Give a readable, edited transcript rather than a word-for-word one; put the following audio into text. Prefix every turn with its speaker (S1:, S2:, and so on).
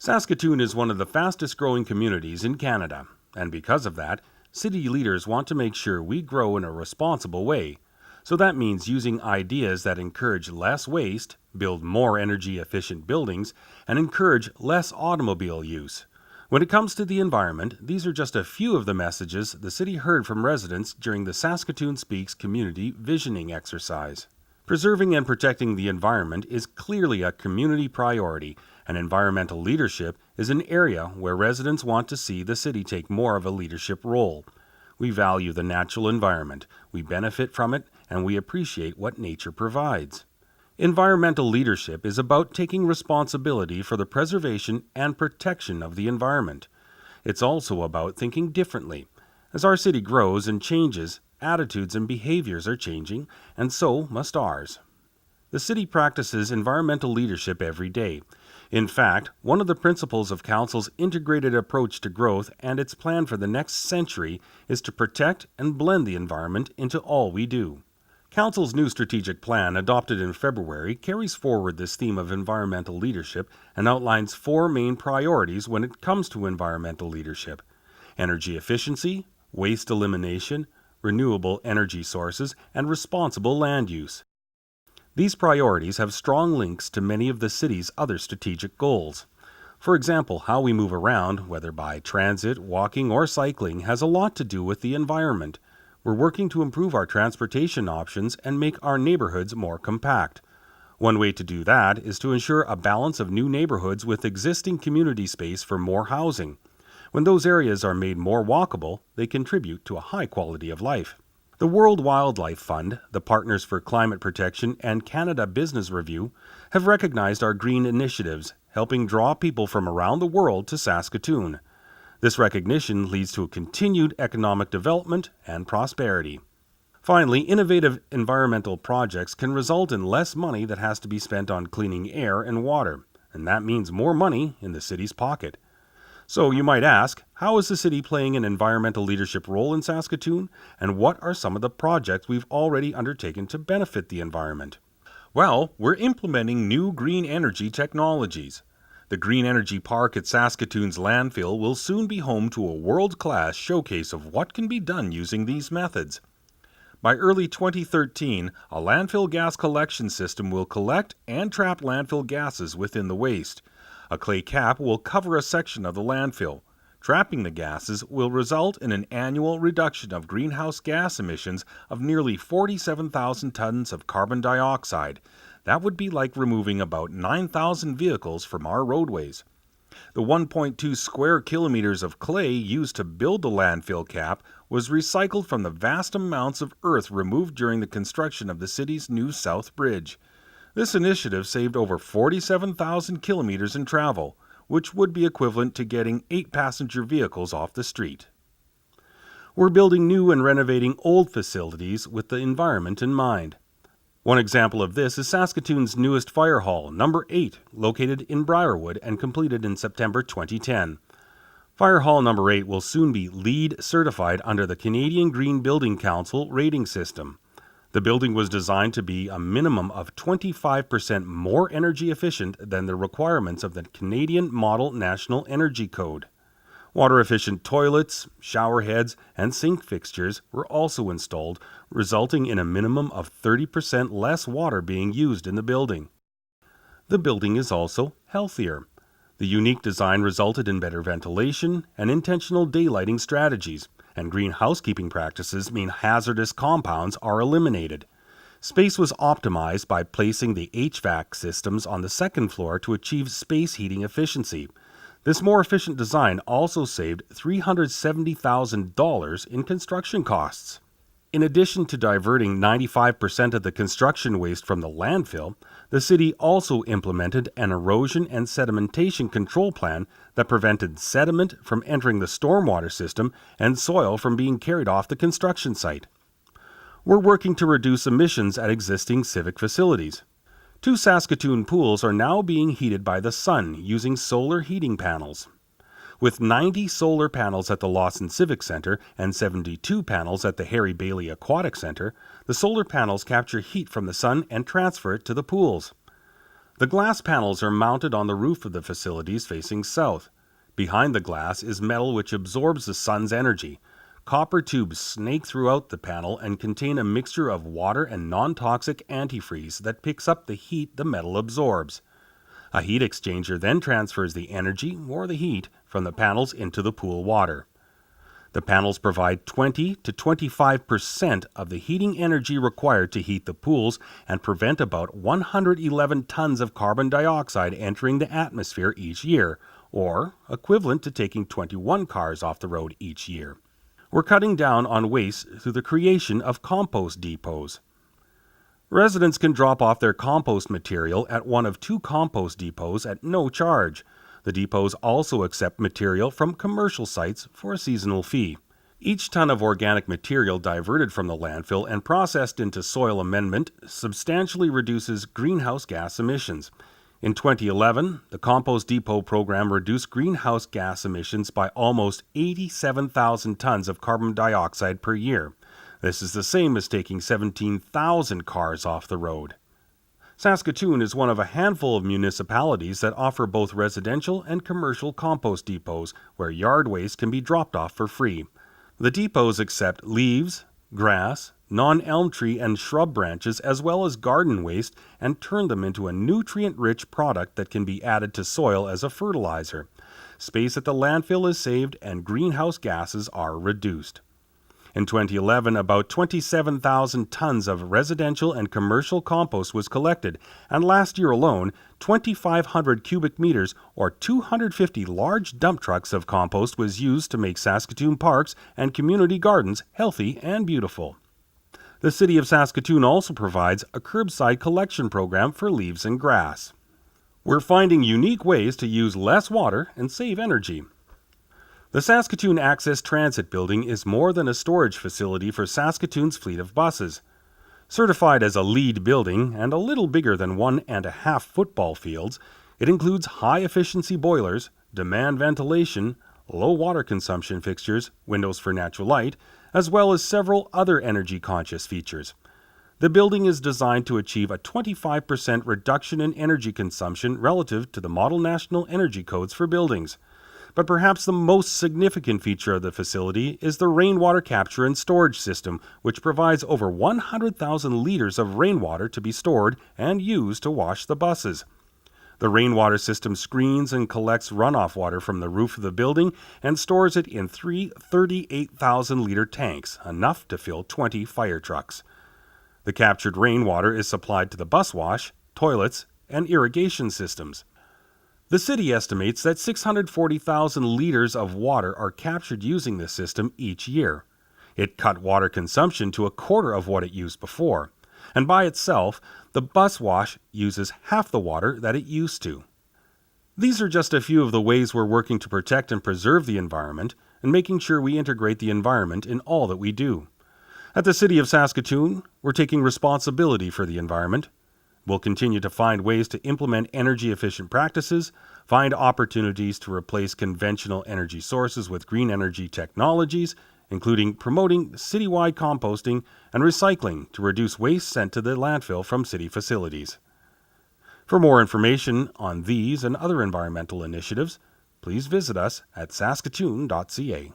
S1: Saskatoon is one of the fastest growing communities in Canada, and because of that, city leaders want to make sure we grow in a responsible way. So that means using ideas that encourage less waste, build more energy efficient buildings, and encourage less automobile use. When it comes to the environment, these are just a few of the messages the city heard from residents during the Saskatoon Speaks community visioning exercise. Preserving and protecting the environment is clearly a community priority, and environmental leadership is an area where residents want to see the city take more of a leadership role. We value the natural environment, we benefit from it, and we appreciate what nature provides. Environmental leadership is about taking responsibility for the preservation and protection of the environment. It's also about thinking differently. As our city grows and changes, attitudes and behaviors are changing, and so must ours. The city practices environmental leadership every day. In fact, one of the principles of Council's integrated approach to growth and its plan for the next century is to protect and blend the environment into all we do. Council's new strategic plan, adopted in February, carries forward this theme of environmental leadership and outlines four main priorities when it comes to environmental leadership: energy efficiency, waste elimination, renewable energy sources, and responsible land use. These priorities have strong links to many of the city's other strategic goals. For example, how we move around, whether by transit, walking, or cycling, has a lot to do with the environment. We're working to improve our transportation options and make our neighborhoods more compact. One way to do that is to ensure a balance of new neighborhoods with existing community space for more housing. When those areas are made more walkable, they contribute to a high quality of life. The World Wildlife Fund, the Partners for Climate Protection, and Canada Business Review have recognized our green initiatives, helping draw people from around the world to Saskatoon. This recognition leads to a continued economic development and prosperity. Finally, innovative environmental projects can result in less money that has to be spent on cleaning air and water, and that means more money in the city's pocket. So you might ask, how is the city playing an environmental leadership role in Saskatoon, and what are some of the projects we've already undertaken to benefit the environment? Well, we're implementing new green energy technologies. The Green Energy Park at Saskatoon's landfill will soon be home to a world-class showcase of what can be done using these methods. By early 2013, a landfill gas collection system will collect and trap landfill gases within the waste. A clay cap will cover a section of the landfill. Trapping the gases will result in an annual reduction of greenhouse gas emissions of nearly 47,000 tons of carbon dioxide. That would be like removing about 9,000 vehicles from our roadways. The 1.2 square kilometers of clay used to build the landfill cap was recycled from the vast amounts of earth removed during the construction of the city's new South Bridge. This initiative saved over 47,000 kilometers in travel, which would be equivalent to getting 8 passenger vehicles off the street. We're building new and renovating old facilities with the environment in mind. One example of this is Saskatoon's newest fire hall, number 8, located in Briarwood and completed in September 2010. Fire Hall number 8 will soon be LEED certified under the Canadian Green Building Council rating system. The building was designed to be a minimum of 25% more energy efficient than the requirements of the Canadian Model National Energy Code. Water-efficient toilets, shower heads, and sink fixtures were also installed, resulting in a minimum of 30% less water being used in the building. The building is also healthier. The unique design resulted in better ventilation and intentional daylighting strategies, and green housekeeping practices mean hazardous compounds are eliminated. Space was optimized by placing the HVAC systems on the second floor to achieve space heating efficiency. This more efficient design also saved $370,000 in construction costs. In addition to diverting 95% of the construction waste from the landfill, the city also implemented an erosion and sedimentation control plan that prevented sediment from entering the stormwater system and soil from being carried off the construction site. We're working to reduce emissions at existing civic facilities. 2 Saskatoon pools are now being heated by the sun using solar heating panels. With 90 solar panels at the Lawson Civic Center and 72 panels at the Harry Bailey Aquatic Center, the solar panels capture heat from the sun and transfer it to the pools. The glass panels are mounted on the roof of the facilities facing south. Behind the glass is metal which absorbs the sun's energy. Copper tubes snake throughout the panel and contain a mixture of water and non-toxic antifreeze that picks up the heat the metal absorbs. A heat exchanger then transfers the energy, or the heat, from the panels into the pool water. The panels provide 20 to 25% of the heating energy required to heat the pools and prevent about 111 tons of carbon dioxide entering the atmosphere each year, or equivalent to taking 21 cars off the road each year. We're cutting down on waste through the creation of compost depots. Residents can drop off their compost material at one of 2 compost depots at no charge. The depots also accept material from commercial sites for a seasonal fee. Each ton of organic material diverted from the landfill and processed into soil amendment substantially reduces greenhouse gas emissions. In 2011, the Compost Depot program reduced greenhouse gas emissions by almost 87,000 tons of carbon dioxide per year. This is the same as taking 17,000 cars off the road. Saskatoon is one of a handful of municipalities that offer both residential and commercial compost depots where yard waste can be dropped off for free. The depots accept leaves, grass, non-elm tree and shrub branches as well as garden waste and turn them into a nutrient-rich product that can be added to soil as a fertilizer. Space at the landfill is saved and greenhouse gases are reduced. In 2011, about 27,000 tons of residential and commercial compost was collected, and last year alone, 2,500 cubic meters or 250 large dump trucks of compost was used to make Saskatoon parks and community gardens healthy and beautiful. The City of Saskatoon also provides a curbside collection program for leaves and grass. We're finding unique ways to use less water and save energy. The Saskatoon Access Transit Building is more than a storage facility for Saskatoon's fleet of buses. Certified as a LEED building and a little bigger than 1.5 football fields, it includes high-efficiency boilers, demand ventilation, low water consumption fixtures, windows for natural light, as well as several other energy-conscious features. The building is designed to achieve a 25% reduction in energy consumption relative to the Model National Energy Codes for buildings. But perhaps the most significant feature of the facility is the rainwater capture and storage system, which provides over 100,000 liters of rainwater to be stored and used to wash the buses. The rainwater system screens and collects runoff water from the roof of the building and stores it in 3 38,000-liter tanks, enough to fill 20 fire trucks. The captured rainwater is supplied to the bus wash, toilets, and irrigation systems. The city estimates that 640,000 liters of water are captured using this system each year. It cut water consumption to a quarter of what it used before, and by itself, the bus wash uses half the water that it used to. These are just a few of the ways we're working to protect and preserve the environment and making sure we integrate the environment in all that we do. At the City of Saskatoon, we're taking responsibility for the environment. We'll continue to find ways to implement energy-efficient practices, find opportunities to replace conventional energy sources with green energy technologies, including promoting citywide composting and recycling to reduce waste sent to the landfill from city facilities. For more information on these and other environmental initiatives, please visit us at saskatoon.ca.